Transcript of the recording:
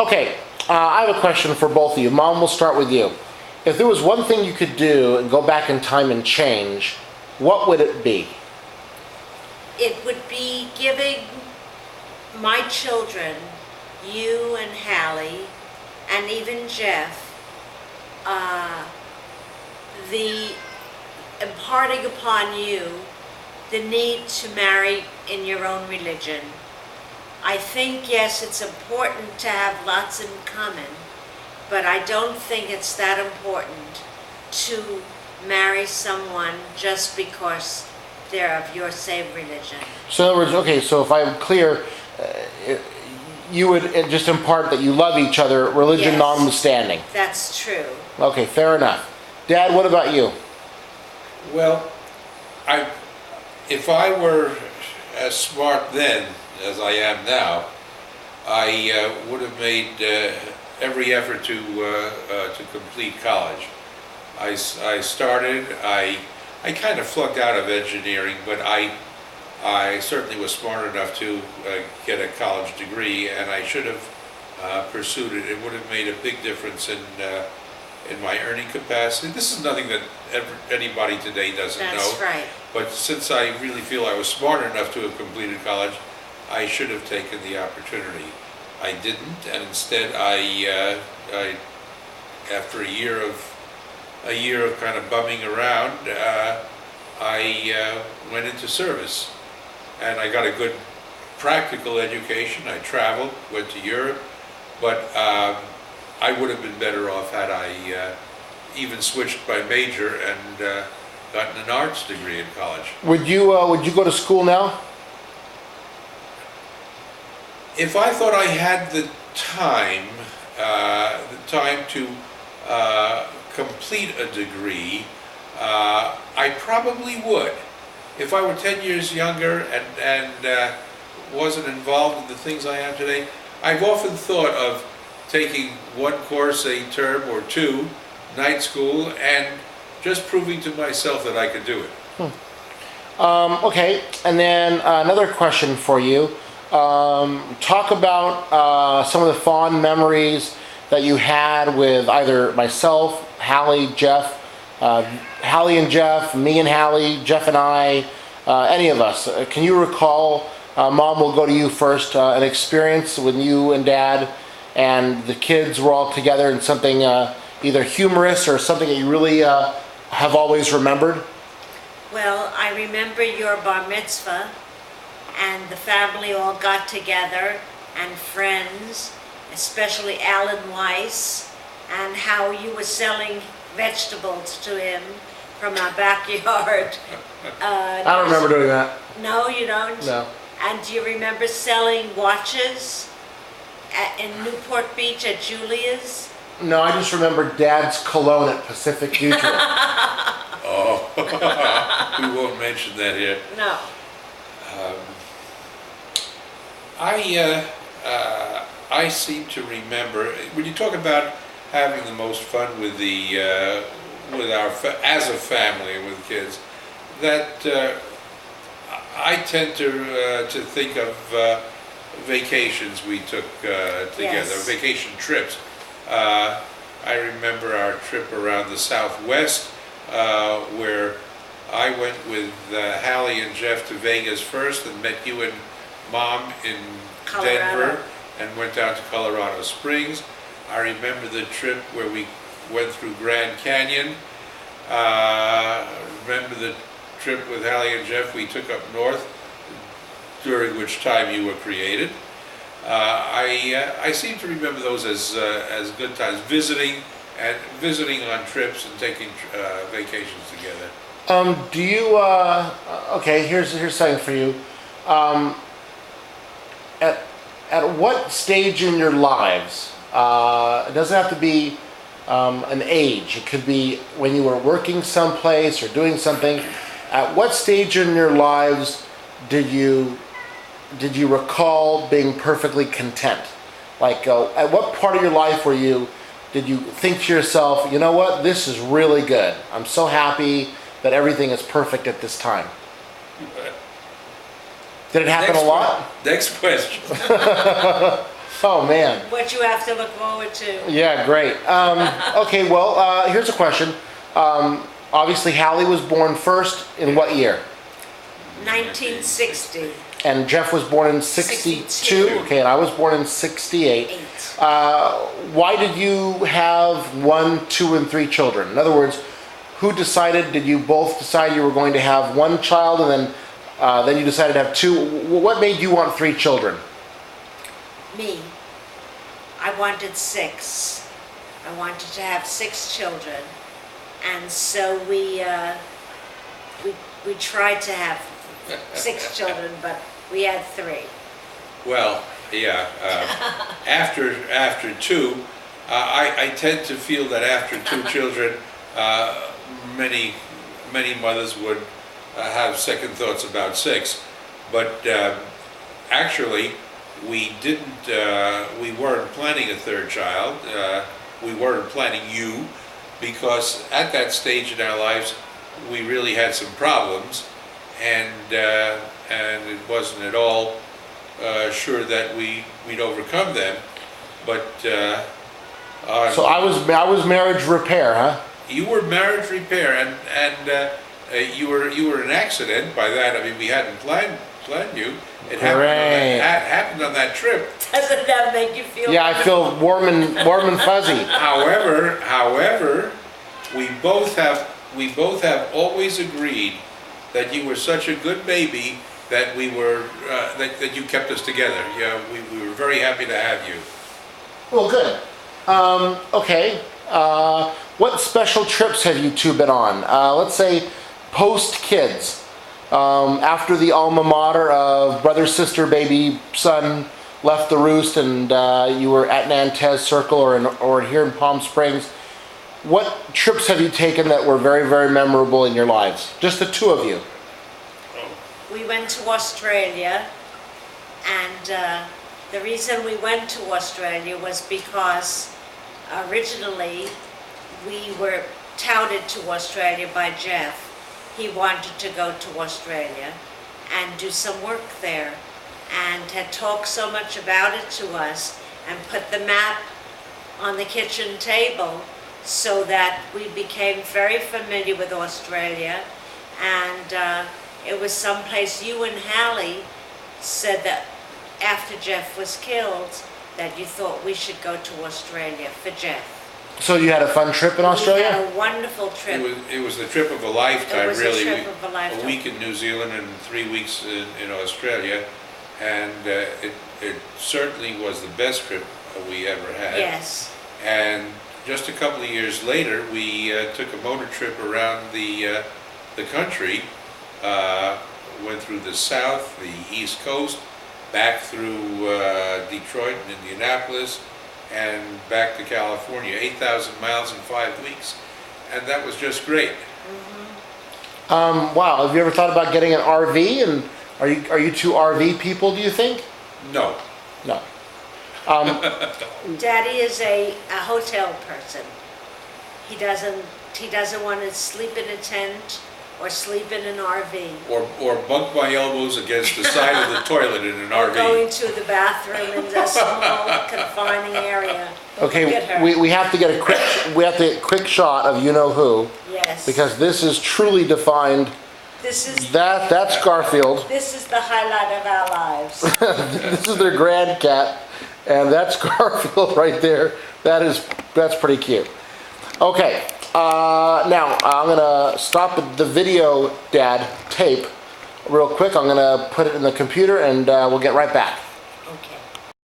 Okay, I have a question for both of you. Mom, we'll start with you. If there was one thing you could do and go back in time and change, what would it be? It would be giving my children, you and Hallie, and even Jeff, the imparting upon you the need to marry in your own religion. I think, yes, it's important to have lots in common, but I don't think it's that important to marry someone just because they're of your same religion. So in other words, okay, so if I'm clear, you would just impart that you love each other, religion Yes. notwithstanding. That's true. Okay, fair enough. Dad, what about you? Well, if I were as smart then as I am now, I would have made every effort to complete college. I started. I kind of flunked out of engineering, but I certainly was smart enough to get a college degree, and I should have pursued it. It would have made a big difference in my earning capacity. This is nothing that anybody today doesn't know. That's right. But since I really feel I was smart enough to have completed college, I should have taken the opportunity. I didn't, and instead I after a year of kind of bumming around, I went into service, and I got a good practical education. I traveled, went to Europe, but I would have been better off had I even switched my major and gotten an arts degree in college. Would you go to school now? If I thought I had the time to complete a degree, I probably would. If I were 10 years younger and wasn't involved in the things I am today, I've often thought of taking one course a term or two, night school, and just proving to myself that I could do it. Okay, and then another question for you. Talk about some of the fond memories that you had with either myself, Hallie, Jeff, Hallie and Jeff, me and Hallie, Jeff and I, any of us. Can you recall, Mom, we'll go to you first, an experience when you and Dad and the kids were all together in something either humorous or something that you really have always remembered? Well, I remember your bar mitzvah, and the family all got together, and friends, especially Alan Weiss, and how you were selling vegetables to him from our backyard. I don't remember doing that. No, you don't? No. And do you remember selling watches in Newport Beach at Julia's? No, I just remember Dad's cologne at Pacific Mutual. Oh, we won't mention that here. No. I seem to remember when you talk about having the most fun with as a family with kids, that I tend to think of vacations we took together, Yes. vacation trips. I remember our trip around the Southwest, where I went with Hallie and Jeff to Vegas first and met you and Mom in Colorado. Denver and went down to Colorado Springs. I remember the trip where we went through Grand Canyon. Remember the trip with Hallie and Jeff we took up north, during which time you were created. I seem to remember those as good times, visiting on trips and taking vacations together. Do you? Okay, here's something for you. At what stage in your lives? It doesn't have to be an age. It could be when you were working someplace or doing something. At what stage in your lives did you recall being perfectly content? Like, at what part of your life did you think to yourself, you know what, this is really good. I'm so happy that everything is perfect at this time. Did it happen a lot? Next question. Oh, man. what you have to look forward to. Yeah, great. Okay, well, here's a question. Obviously, Hallie was born first in what year? 1960. And Jeff was born in 62? 62. Okay, and I was born in 68. Why did you have 1, 2, and 3 children? In other words, who decided, did you both decide you were going to have 1 child and then you decided to have 2? What made you want 3 children? Me. I wanted 6. I wanted to have 6 children. And so we tried to have 6 children, but we had 3. Well, yeah. After 2, I tend to feel that after 2 children, many mothers would have second thoughts about 6. But actually, we weren't planning a 3rd child. We weren't planning you, because at that stage in our lives, we really had some problems, and it wasn't at all sure that we'd overcome them. But So I was marriage repair, huh? you were marriage repair, and you were an accident. By that I mean we hadn't planned you. It happened on that trip. Doesn't that make you feel Yeah, I feel warm and fuzzy. However, we both have always agreed that you were such a good baby that we were that you kept us together. Yeah, we were very happy to have you. Well, good. Okay. What special trips have you 2 been on? Let's say post-kids. After the alma mater of brother, sister, baby, son left the roost and you were at Nantes Circle or here in Palm Springs, what trips have you taken that were very, very memorable in your lives? Just the 2 of you. We went to Australia, and the reason we went to Australia was because originally we were touted to Australia by Jeff. He wanted to go to Australia and do some work there, and had talked so much about it to us and put the map on the kitchen table so that we became very familiar with Australia. And it was someplace you and Hallie said that after Jeff was killed that you thought we should go to Australia for Jeff. So you had a fun trip in We Australia? had a wonderful trip. It was the trip of a lifetime, It was a really. trip of a lifetime. A week in New Zealand and 3 weeks in Australia, and it certainly was the best trip we ever had. Yes. And just a couple of years later, we took a motor trip around the country. Went through the South, the East Coast, back through Detroit and Indianapolis, and back to California, 8,000 miles in 5 weeks, and that was just great. Wow. Have you ever thought about getting an RV? And are you 2 RV people? Do you think? No. No. Daddy is a hotel person. He doesn't want to sleep in a tent or sleep in an RV. Or bunk my elbows against the side of the toilet in an RV. Going to the bathroom in a small confining area. Look at Okay, her. we have to get a quick shot of you know who, Yes. because this is truly defined. This is That's Garfield. this is the highlight of our lives. This is their grand cat, and that's Garfield right there. That's pretty cute. Okay, now I'm gonna stop the video, tape real quick. I'm gonna put it in the computer, and we'll get right back. Okay.